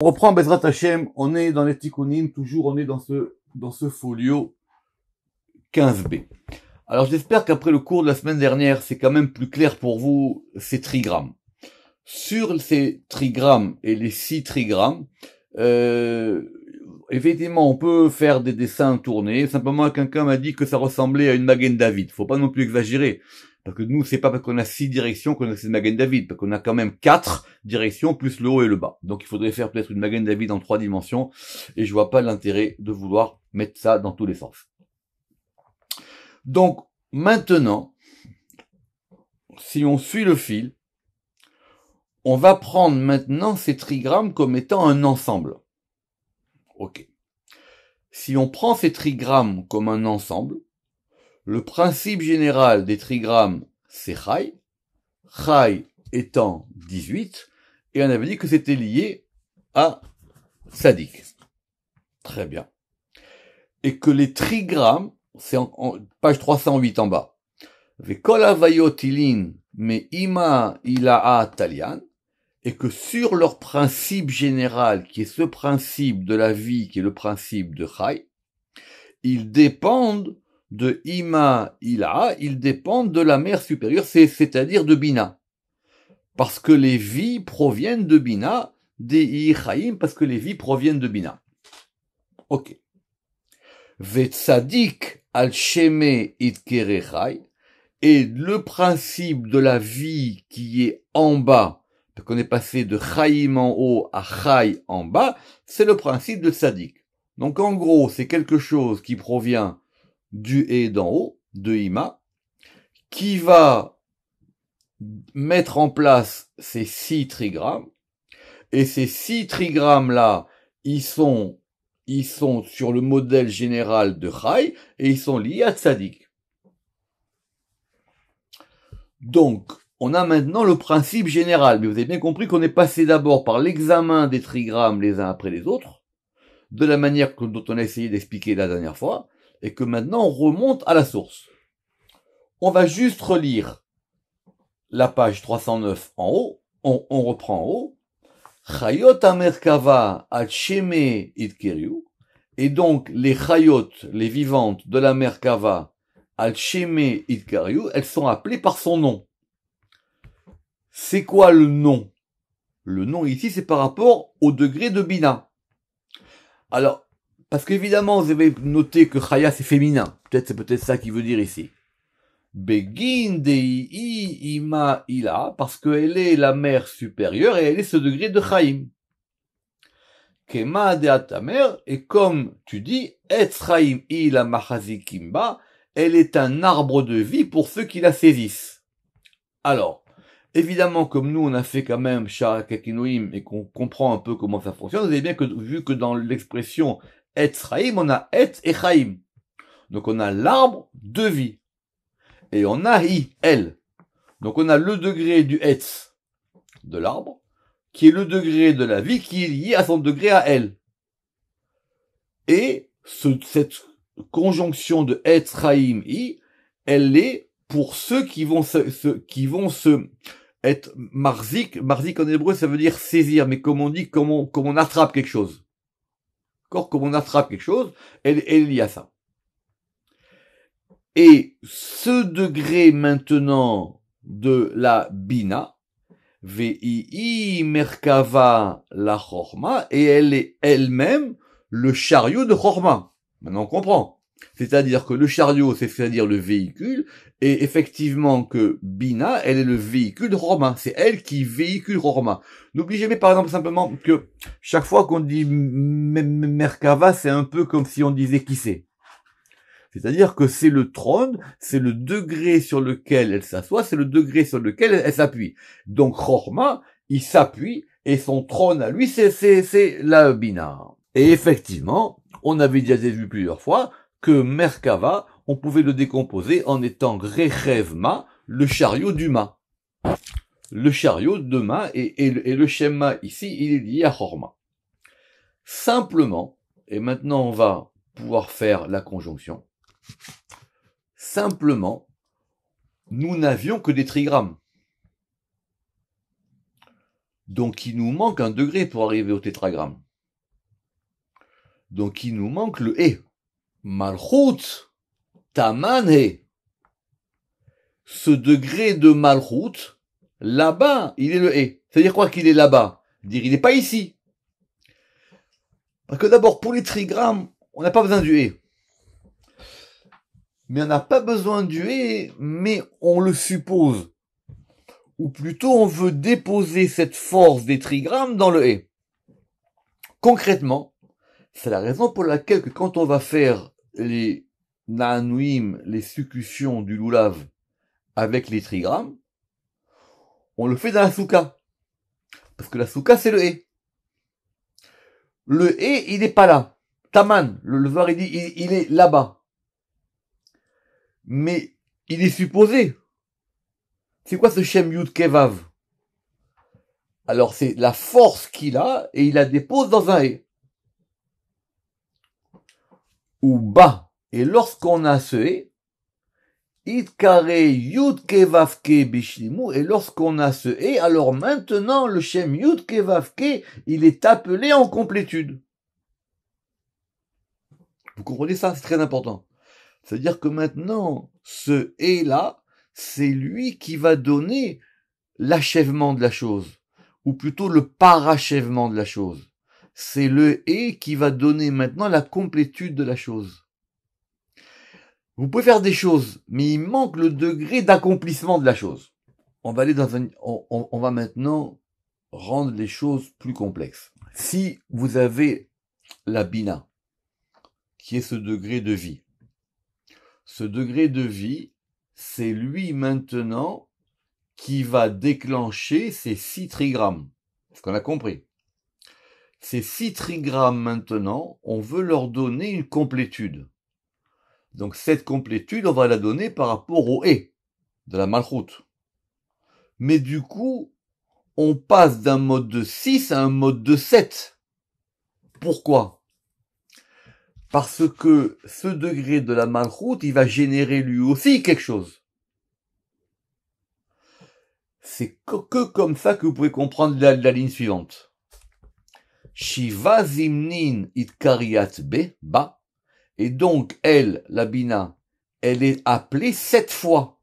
On reprend Bezrat Hashem, on est dans les Tikkunim, toujours on est dans ce folio 15b. Alors j'espère qu'après le cours de la semaine dernière, c'est quand même plus clair pour vous ces trigrammes. Sur ces trigrammes et les 6 trigrammes, effectivement on peut faire des dessins tournés, simplement quelqu'un m'a dit que ça ressemblait à une Magen David, faut pas non plus exagérer. Parce que nous, c'est pas parce qu'on a 6 directions qu'on a cette Magen David, parce qu'on a quand même 4 directions plus le haut et le bas. Donc il faudrait faire peut-être une Magen David en 3 dimensions, et je vois pas l'intérêt de vouloir mettre ça dans tous les sens. Donc maintenant, si on suit le fil, on va prendre maintenant ces trigrammes comme étant un ensemble. Ok. Si on prend ces trigrammes comme un ensemble, le principe général des trigrammes, c'est Chai. Chai étant 18, et on avait dit que c'était lié à Tzadik. Très bien. Et que les trigrammes, c'est en page 308 en bas. Vekol havayot ilin me ima ila'a talian, et que sur leur principe général, qui est ce principe de la vie, qui est le principe de Chai, ils dépendent de Ima Ila'a, ils dépendent de la mère supérieure, c'est-à-dire de Bina. Parce que les vies proviennent de Bina, des Chaim, parce que les vies proviennent de Bina. Ok. Vetzadik al sheme itkere Chai, et le principe de la vie qui est en bas, parce qu'on est passé de Chaim en haut à Chai en bas, c'est le principe de Tzadik. Donc en gros, c'est quelque chose qui provient du et d'en haut, de Ima, qui va mettre en place ces 6 trigrammes, et ces 6 trigrammes-là, ils sont sur le modèle général de Chai, et ils sont liés à Tzadik. Donc, on a maintenant le principe général, mais vous avez bien compris qu'on est passé d'abord par l'examen des trigrammes les uns après les autres, de la manière dont on a essayé d'expliquer la dernière fois, et que maintenant on remonte à la source. On va juste relire la page 309 en haut, on reprend en haut, Chayot Amerkava al Sheme Itkeriu, et donc les Chayot, les vivantes de la Merkava al Sheme Itkeriu, elles sont appelées par son nom. C'est quoi le nom? Le nom ici, c'est par rapport au degré de Bina. Alors, parce qu'évidemment, vous avez noté que Chaya c'est féminin. C'est peut-être ça qu'il veut dire ici. Begin dei ima ila, parce qu'elle est la mère supérieure et elle est ce degré de Chaim. Kema de atamer, et comme tu dis, et Chaim ila machazikimba, elle est un arbre de vie pour ceux qui la saisissent. Alors, évidemment, comme nous on a fait quand même Sharak Akinoïm et qu'on comprend un peu comment ça fonctionne, vous avez bien vu que dans l'expression et Chaim, on a et Chaim. Donc on a l'arbre de vie. Et on a elle. Donc on a le degré du etz de l'arbre, qui est le degré de la vie qui est lié à son degré à elle. Et cette conjonction de etz chaim i, elle est pour ceux qui vont se être marzik. Marzik en hébreu ça veut dire saisir, mais comme on dit, comme on attrape quelque chose. D'accord, comme on attrape quelque chose, elle est liée à ça. Et ce degré maintenant de la Bina, Vei Merkava la Chorma, et elle est elle-même le chariot de Chorma. Maintenant on comprend. C'est-à-dire que le chariot, c'est-à-dire le véhicule, et effectivement que Bina, elle est le véhicule de Chorma. C'est elle qui véhicule Chorma. N'oubliez jamais par exemple simplement que chaque fois qu'on dit Merkava, c'est un peu comme si on disait qui c'est. C'est-à-dire que c'est le trône, c'est le degré sur lequel elle s'assoit, c'est le degré sur lequel elle s'appuie. Donc Chorma, il s'appuie, et son trône à lui, c'est la Bina. Et effectivement, on avait déjà vu plusieurs fois que Merkava, on pouvait le décomposer en étant Rechevma, le chariot du mât. Le chariot de mât, et le Shema ici, il est lié à Chorma. Simplement, et maintenant on va pouvoir faire la conjonction, simplement, nous n'avions que des trigrammes. Donc il nous manque un degré pour arriver au tétragramme. Donc il nous manque le E. Malchut, Taman He. Ce degré de Malchut, là-bas, il est le E. C'est-à-dire quoi qu'il est là-bas? Dire il n'est pas ici. Parce que d'abord, pour les trigrammes, on n'a pas besoin du E. Mais on n'a pas besoin du E, mais on le suppose. Ou plutôt, on veut déposer cette force des trigrammes dans le E. Concrètement, c'est la raison pour laquelle que quand on va faire les na'anuim, les succutions du loulav avec les trigrammes, on le fait dans la souka. Parce que la souka, c'est le E. Le E, il n'est pas là. Taman, le Zohar, il dit, il est là-bas. Mais il est supposé. C'est quoi ce Shem Yud Kevav? Alors c'est la force qu'il a et il la dépose dans un E. Ou bas. Et lorsqu'on a ce E, Itkare Yud Kevavke Bishlimu, et lorsqu'on a ce E, alors maintenant le Shem Yud Kevavke, il est appelé en complétude. Vous comprenez ça? C'est très important. C'est-à-dire que maintenant, ce « là, c'est lui qui va donner l'achèvement de la chose, ou plutôt le parachèvement de la chose. C'est le « qui va donner maintenant la complétude de la chose. Vous pouvez faire des choses, mais il manque le degré d'accomplissement de la chose. On va aller on va maintenant rendre les choses plus complexes. Si vous avez la bina, qui est ce degré de vie, ce degré de vie, c'est lui maintenant qui va déclencher ces 6 trigrammes. C'est ce qu'on a compris. Ces 6 trigrammes maintenant, on veut leur donner une complétude. Donc cette complétude, on va la donner par rapport au E de la malchoute. Mais du coup, on passe d'un mode de 6 à un mode de 7. Pourquoi? Parce que ce degré de la malchoute, il va générer lui aussi quelque chose. C'est que comme ça que vous pouvez comprendre la ligne suivante. Shiva zimnin itkariat be, ba. Et donc, elle, la bina, elle est appelée 7 fois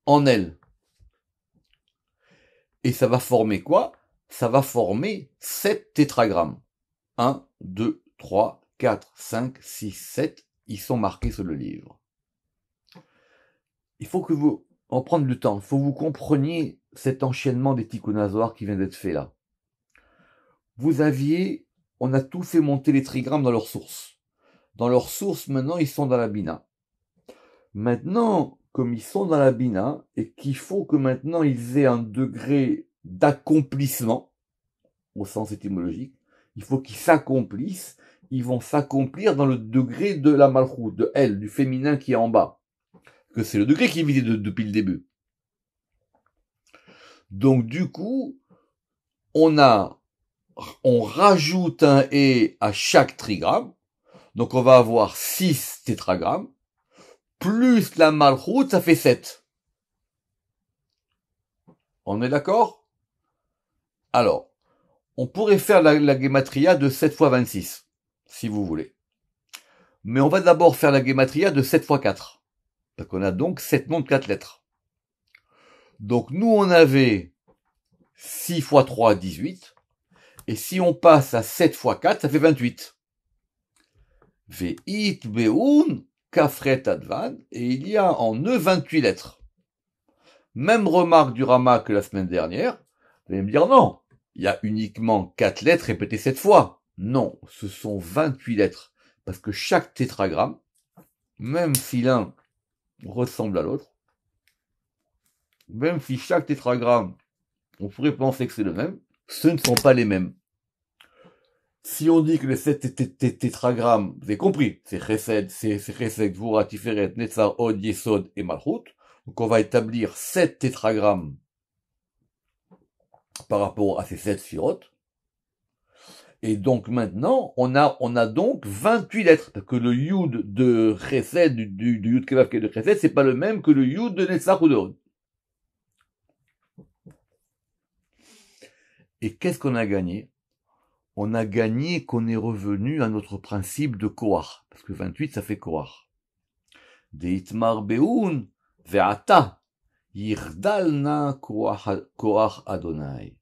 en elle. Et ça va former quoi? Ça va former 7 tétragrammes. 1, 2, 3, 4, 5, 6, 7. Ils sont marqués sur le livre. Il faut que vous en preniez le temps. Il faut que vous compreniez cet enchaînement des tikkun hazohar qui vient d'être fait là. On a tout fait monter les trigrammes dans leur source. Dans leur source, maintenant, ils sont dans la bina. Maintenant, comme ils sont dans la bina, et qu'il faut que maintenant ils aient un degré d'accomplissement, au sens étymologique, il faut qu'ils s'accomplissent, ils vont s'accomplir dans le degré de la malchoute, de elle, du féminin qui est en bas. Que c'est le degré qui est visé depuis le début. Donc du coup, on rajoute un E à chaque trigramme, donc on va avoir 6 tétragrammes, plus la malchoute, ça fait 7. On est d'accord? Alors, on pourrait faire la gematria de 7 fois 26, si vous voulez. Mais on va d'abord faire la gematria de 7 fois 4. Donc on a donc 7 noms de 4 lettres. Donc nous on avait 6 fois 3, 18. Et si on passe à 7 fois 4, ça fait 28. Ve'it be'un kafret advan. Et il y a en eux 28 lettres. Même remarque du Rama que la semaine dernière. Vous allez me dire non. Il y a uniquement 4 lettres répétées 7 fois. Non, ce sont 28 lettres. Parce que chaque tétragramme, même si l'un ressemble à l'autre, même si chaque tétragramme, on pourrait penser que c'est le même, ce ne sont pas les mêmes. Si on dit que les 7 tétragrammes, vous avez compris, c'est Chesed, c'est Chesed, Gvura, Tiferet, Netzar, Od, Yesod et Malchut. Donc on va établir 7 tétragrammes par rapport à ces 7 sphirotes. Et donc maintenant, on a donc 28 lettres. Parce que le Yud de Chesed, du Yud Kevav de Chesed, c'est pas le même que le Yud de Netzar ou de Od. Et qu'est-ce qu'on a gagné? On a gagné qu'on est revenu à notre principe de Kohar. Parce que 28, ça fait Kohar. Deitmar beun ve'ata yirdalna Kohar Adonai.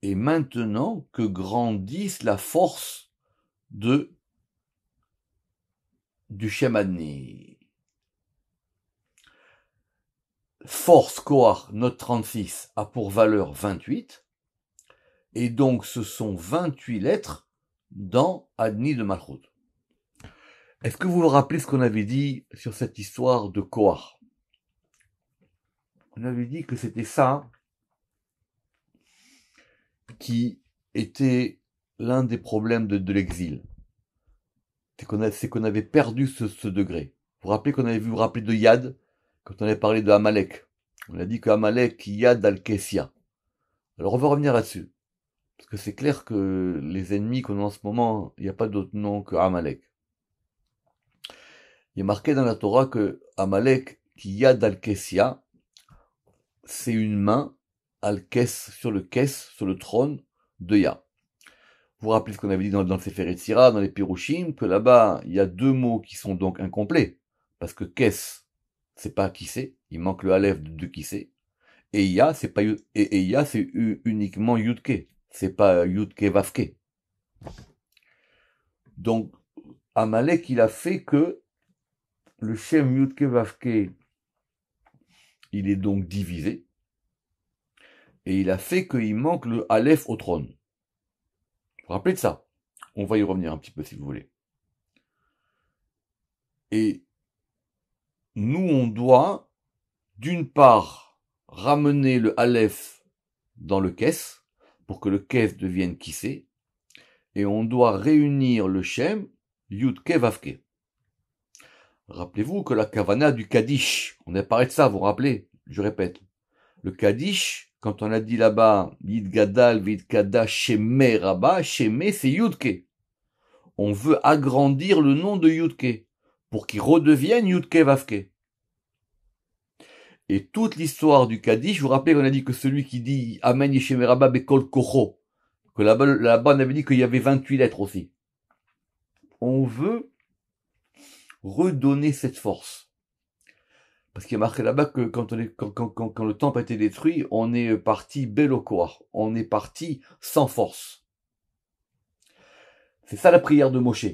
Et maintenant que grandisse la force du Shem Adni. Force Kohar, note 36, a pour valeur 28. Et donc, ce sont 28 lettres dans Adni de Malchut. Est-ce que vous vous rappelez ce qu'on avait dit sur cette histoire de Kohar? On avait dit que c'était ça qui était l'un des problèmes de l'exil. C'est qu'on avait perdu ce degré. Vous vous rappelez qu'on avait vu vous rappeler de Yad, quand on avait parlé de Amalek. On a dit que Amalek, Yad al-Kessia. Alors on va revenir là-dessus. Parce que c'est clair que les ennemis qu'on a en ce moment, il n'y a pas d'autre nom que Amalek. Il est marqué dans la Torah que Amalek, qui Yad al-Kessia, c'est une main sur le trône de Yah. Vous vous rappelez ce qu'on avait dit dans le Sefer Yetzira, dans les Pirushim, que là-bas, il y a deux mots qui sont donc incomplets. Parce que Kes, c'est pas qui c'est, il manque le Aleph de qui c'est. Et Yah, c'est pas Yah, c'est uniquement Yudke. C'est pas Yudke Vavke. Donc, Amalek, il a fait que le Shem Yudke Vavke, il est donc divisé. Et il a fait qu'il manque le Aleph au trône. Vous vous rappelez de ça? On va y revenir un petit peu si vous voulez. Et nous, on doit, d'une part, ramener le Aleph dans le Kes, pour que le Kes devienne Kissé, et on doit réunir le Shem, Yudke Vavke. Rappelez-vous que la Kavana du Kaddish, on a parlé de ça, vous vous rappelez? Je répète. Le Kaddish, quand on a dit là-bas, Yid Gadal, Vid Kada, Sheme Rabba, Sheme c'est Yudke. On veut agrandir le nom de Yudke, pour qu'il redevienne Yudke Vavke. Et toute l'histoire du Kaddish, vous vous rappelez qu'on a dit que celui qui dit Amen Yesheme Rabba Bekol Kocho, que là-bas on avait dit qu'il y avait 28 lettres aussi. On veut redonner cette force. Parce qu'il y a marqué là-bas que quand le temple a été détruit, on est parti belokoar, on est parti sans force. C'est ça la prière de Moshe.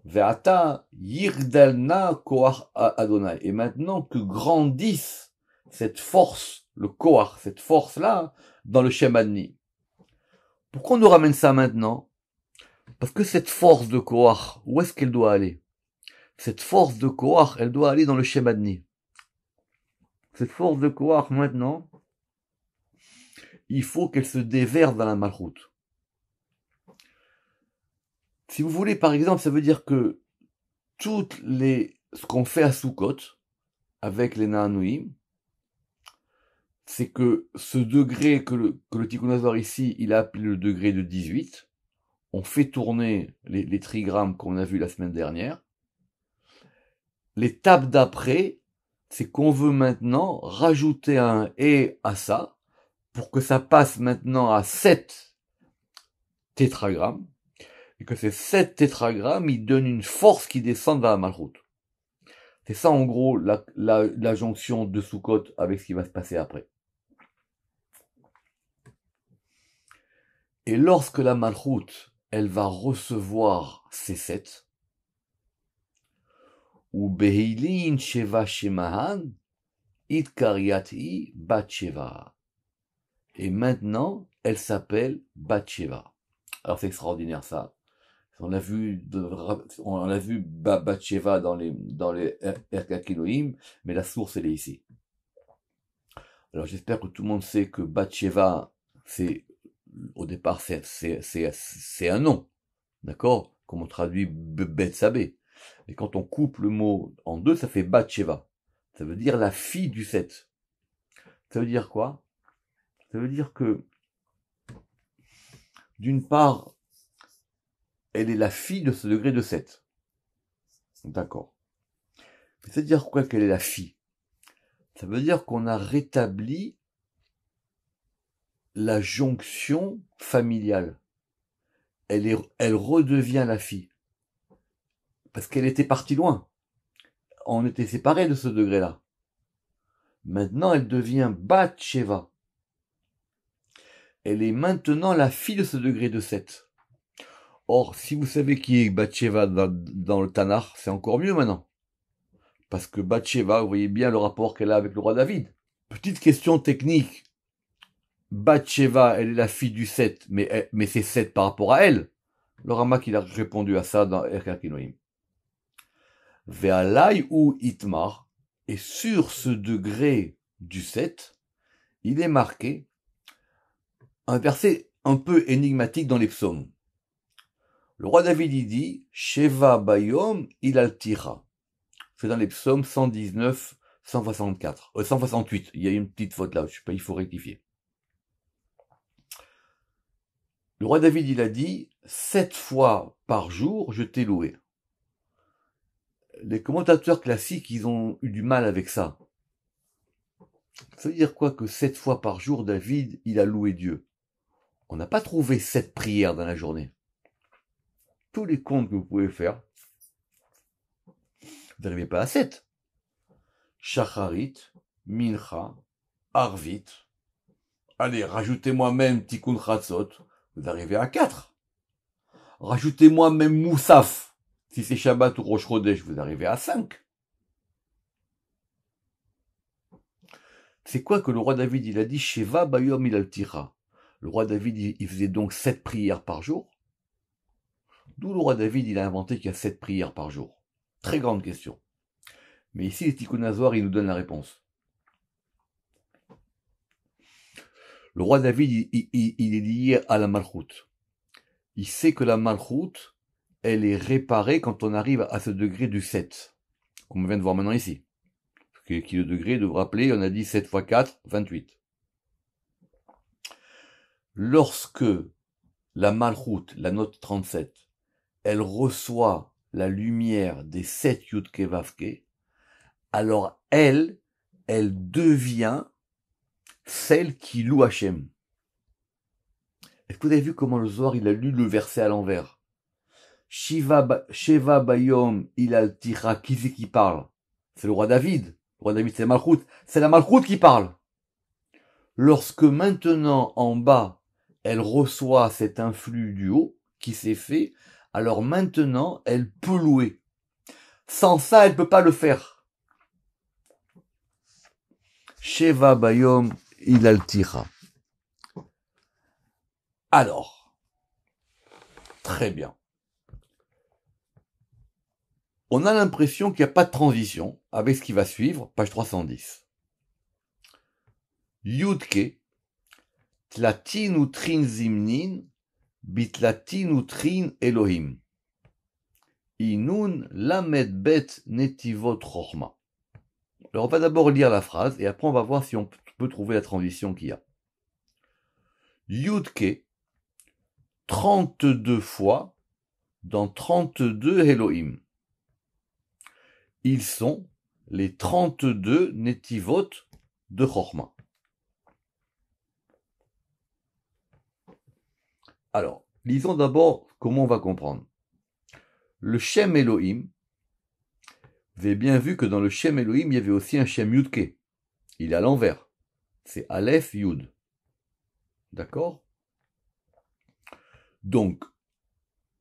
Ve'ata yirdalna koach Adonai. Et maintenant que grandisse cette force, le koach, cette force-là, dans le Shem Adni. Pourquoi on nous ramène ça maintenant? Parce que cette force de koach, où est-ce qu'elle doit aller? Cette force de koach, elle doit aller dans le Shem Adni. Cette force de koach, maintenant, il faut qu'elle se déverse dans la malchoute. Si vous voulez, par exemple, ça veut dire que ce qu'on fait à Sukkot, avec les Naanouim, c'est que ce degré que le Tikkun Hazor ici, il a appelé le degré de 18, on fait tourner les trigrammes qu'on a vus la semaine dernière. L'étape d'après, c'est qu'on veut maintenant rajouter un « et » à ça, pour que ça passe maintenant à 7 tétragrammes, et que ces 7 tétragrammes, ils donnent une force qui descend vers la malchoute. C'est ça, en gros, la jonction de Sukkot avec ce qui va se passer après. Et lorsque la malchoute, elle va recevoir ces 7, ou Behilin Sheva Shemahan, Itkariati Batsheva. Et maintenant, elle s'appelle Batsheva. Alors c'est extraordinaire ça. On a vu Batsheva dans les Erkat Elohim, mais la source elle est ici. Alors j'espère que tout le monde sait que Batsheva, au départ c'est un nom, d'accord? Comme on traduit Betsabé. Et quand on coupe le mot en deux, ça fait Batsheva. Ça veut dire la fille du 7. Ça veut dire quoi? Ça veut dire que, d'une part, elle est la fille de ce degré de 7. D'accord. C'est-à-dire quoi qu'elle est la fille? Ça veut dire qu'on a rétabli la jonction familiale. Elle redevient la fille. Parce qu'elle était partie loin. On était séparés de ce degré-là. Maintenant, elle devient Bat-Sheva. Elle est maintenant la fille de ce degré de 7. Or, si vous savez qui est Bat-Sheva dans le Tanakh, c'est encore mieux maintenant. Parce que Bat-Sheva, vous voyez bien le rapport qu'elle a avec le roi David. Petite question technique. Bat-Sheva, elle est la fille du 7, mais c'est 7 par rapport à elle. Le Ramak, il a répondu à ça dans Erkakinoïm. Ve'alai ou Itmar, et sur ce degré du 7, il est marqué un verset un peu énigmatique dans les psaumes. Le roi David, il dit, Sheva bayom il altira. C'est dans les psaumes 119, 168. Il y a une petite faute là, je sais pas, il faut rectifier. Le roi David, il a dit, 7 fois par jour, je t'ai loué. Les commentateurs classiques, ils ont eu du mal avec ça. Ça veut dire quoi que 7 fois par jour, David, il a loué Dieu? On n'a pas trouvé 7 prières dans la journée. Tous les comptes que vous pouvez faire, vous n'arrivez pas à 7. Shacharit, Mincha, Arvit. Allez, rajoutez-moi même Tikkun Chatzot, vous arrivez à 4. Rajoutez-moi même Moussaf, si c'est Shabbat ou Rosh Chodesh, vous arrivez à 5. C'est quoi que le roi David, il a dit, Sheva bayom il altira. Le roi David, il faisait donc 7 prières par jour. D'où le roi David, il a inventé qu'il y a 7 prières par jour. Très grande question. Mais ici, les Tikkun Hazohar, il nous donne la réponse. Le roi David, il est lié à la Malchut. Il sait que la Malchut, elle est réparée quand on arrive à ce degré du 7, comme on vient de voir maintenant ici. Qui est le degré de vous rappeler, on a dit 7 x 4, 28. Lorsque la Malchut, la note 37, elle reçoit la lumière des 7 Yudke Vavke, alors elle devient celle qui loue Hachem. Est-ce que vous avez vu comment le Zohar, il a lu le verset à l'envers? Sheva bayom il altira, qui c'est qui parle? C'est le roi David. Le roi David, c'est Malchut. C'est la Malchut qui parle. Lorsque maintenant, en bas, elle reçoit cet influx du haut qui s'est fait, alors maintenant, elle peut louer. Sans ça, elle peut pas le faire. Sheva bayom il altira. Alors, très bien. On a l'impression qu'il n'y a pas de transition avec ce qui va suivre, page 310. Yudke, tlatinu trin zimnin, bitlatinu trin Elohim. Inun lamed bet netivot chochma. Alors on va d'abord lire la phrase et après on va voir si on peut trouver la transition qu'il y a. Yudke, 32 fois dans 32 Elohim. Ils sont les 32 netivot de Chochma. Alors, lisons d'abord comment on va comprendre. Le Shem Elohim, vous avez bien vu que dans le Shem Elohim, il y avait aussi un Shem Yudke. Il est à l'envers. C'est Aleph Yud. D'accord? Donc,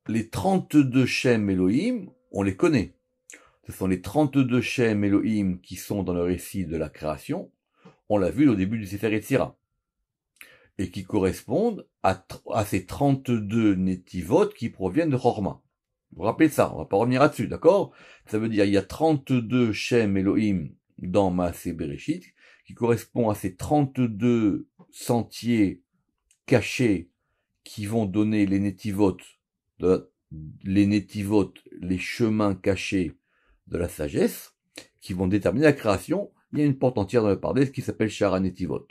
les 32 Shem Elohim, on les connaît. Ce sont les 32 Shem Elohim qui sont dans le récit de la création. On l'a vu au début du Sefer Yetzira. Et qui correspondent à ces 32 Netivot qui proviennent de Chorma. Vous vous rappelez de ça, on va pas revenir là-dessus, d'accord? Ça veut dire il y a 32 Shem Elohim dans Maaseh Bereshit qui correspond à ces 32 sentiers cachés qui vont donner les Netivot, les chemins cachés de la sagesse, qui vont déterminer la création. Il y a une porte entière dans le Pardes qui s'appelle Shara Netivot.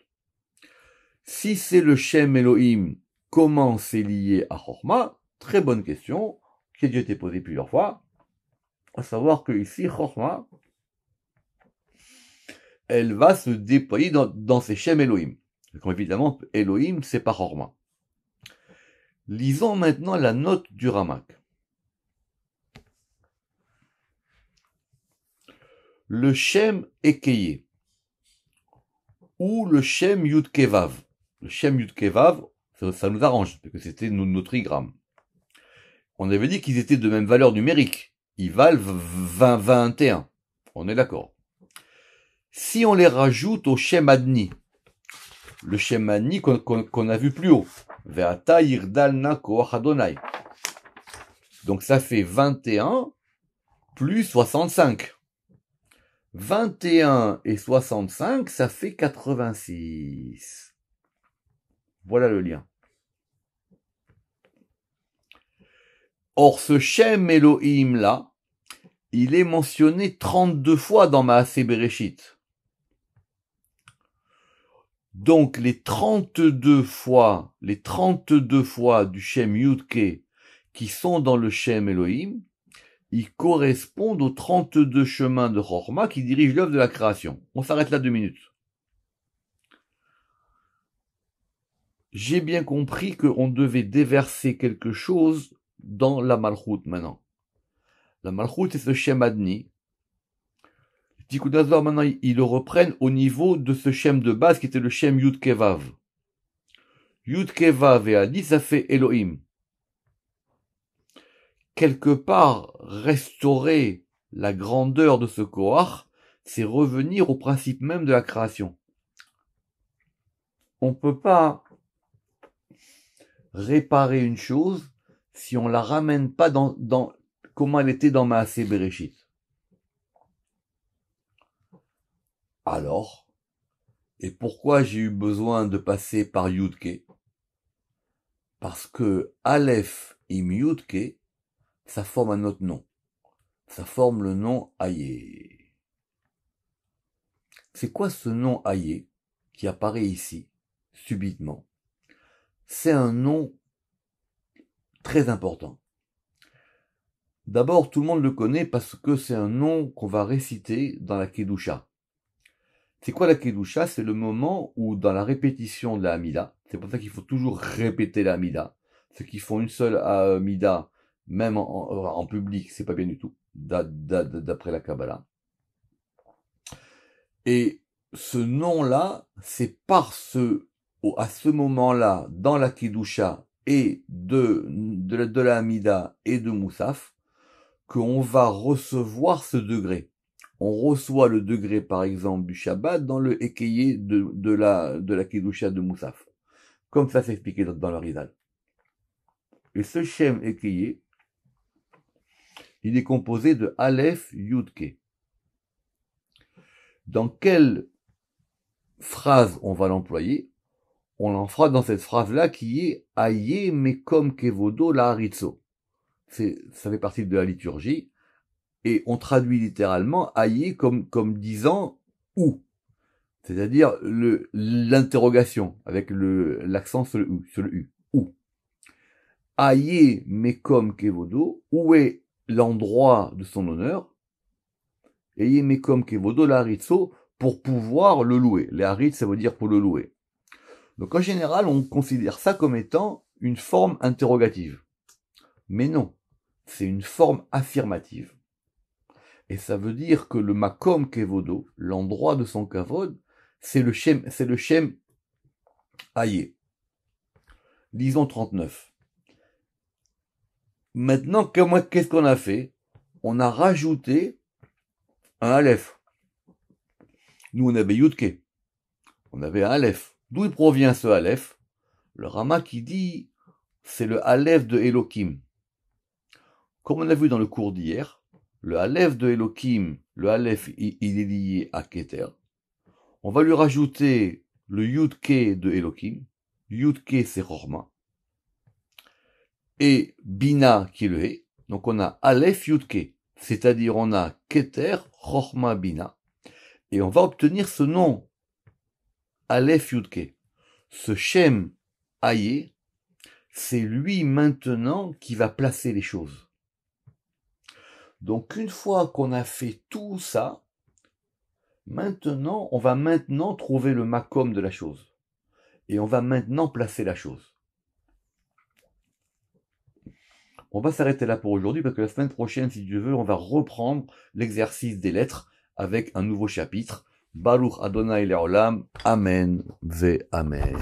Si c'est le Shem Elohim, comment c'est lié à Chochma? Très bonne question, qui a déjà été posée plusieurs fois. À savoir que ici, Chochma, elle va se déployer dans ces Shem Elohim. Comme évidemment, Elohim, c'est pas Horma. Lisons maintenant la note du Ramak. Le Shem Ekeye, ou le Shem Yud Kevav. Le Shem Yud Kevav, ça nous arrange, parce que c'était nos trigrammes. On avait dit qu'ils étaient de même valeur numérique. Ils valent 20, 21. On est d'accord. Si on les rajoute au Shem Adni, le Shem Adni qu'on a vu plus haut, Ve'ata Yirdalna Koach Adonai. Donc ça fait 21 plus 65. 21 et 65, ça fait 86. Voilà le lien. Or, ce Shem Elohim là, il est mentionné 32 fois dans Maaseh Bereshit. Donc, les 32 fois du Shem Yudke qui sont dans le Shem Elohim, ils correspondent aux 32 chemins de Chorma qui dirigent l'œuvre de la création. On s'arrête là 2 minutes. J'ai bien compris qu'on devait déverser quelque chose dans la Malchut maintenant. La Malchut, c'est ce Shem Adni. Tikkun HaZohar, maintenant, ils le reprennent au niveau de ce Shem de base qui était le Shem Yud Kevav. Yud Kevav et Adni, ça fait Elohim. Quelque part, restaurer la grandeur de ce Koach, c'est revenir au principe même de la création. On ne peut pas réparer une chose si on la ramène pas dans comment elle était dans Maaseh Bereshit. Alors, et pourquoi j'ai eu besoin de passer par Yudke? Parce que Aleph im Yudke, ça forme un autre nom. Ça forme le nom Aye. C'est quoi ce nom Aye qui apparaît ici, subitement? C'est un nom très important. D'abord, tout le monde le connaît parce que c'est un nom qu'on va réciter dans la Kedusha. C'est quoi la Kedusha? C'est le moment où, dans la répétition de la Hamida, c'est pour ça qu'il faut toujours répéter la Hamida. Ceux qui font une seule Hamida, même en public, c'est pas bien du tout, d'après la Kabbalah. Et ce nom-là, c'est à ce moment-là, dans la Kedusha et de la Hamida et de Moussaf, qu'on va recevoir ce degré. On reçoit le degré, par exemple, du Shabbat dans le Ekeye de la Kedusha de Moussaf. Comme ça c'est expliqué dans le Rizal. Et ce Shem Ekeye, il est composé de Aleph Yudke. Dans quelle phrase on va l'employer? On l'en fera dans cette phrase-là qui est Aye Mekom Kevodo la Haritzo. Ça fait partie de la liturgie. Et on traduit littéralement Aye comme disant où. C'est-à-dire l'interrogation avec l'accent sur le U. Où. Aye Mekom Kevodo, où est l'endroit de son honneur? Aye Mekom Kevodo la Haritzo, pour pouvoir le louer. Les Haritz, ça veut dire pour le louer. Donc en général, on considère ça comme étant une forme interrogative. Mais non, c'est une forme affirmative. Et ça veut dire que le Makom Kevodo, l'endroit de son Kavod, c'est le Shem Aye. Lisons 39. Maintenant, qu'est-ce qu'on a fait? On a rajouté un Aleph. Nous, on avait Yudke. On avait un Aleph. D'où il provient ce Aleph? Le Rama qui dit, c'est le Aleph de Elohim. Comme on a vu dans le cours d'hier, le Aleph de Elohim, le Aleph, il est lié à Keter. On va lui rajouter le Yudke de Elohim. Yudke, c'est Chorma. Et Bina, qui est le He. Donc on a Aleph Yudke. C'est-à-dire on a Keter, Chorma, Bina. Et on va obtenir ce nom, Aleph Yudke. Ce Shem Aye, c'est lui maintenant qui va placer les choses. Donc une fois qu'on a fait tout ça, on va maintenant trouver le makom de la chose. Et on va maintenant placer la chose. On va s'arrêter là pour aujourd'hui parce que la semaine prochaine, si Dieu veut, on va reprendre l'exercice des lettres avec un nouveau chapitre. Baruch Adonai Leolam. Amen ve Amen.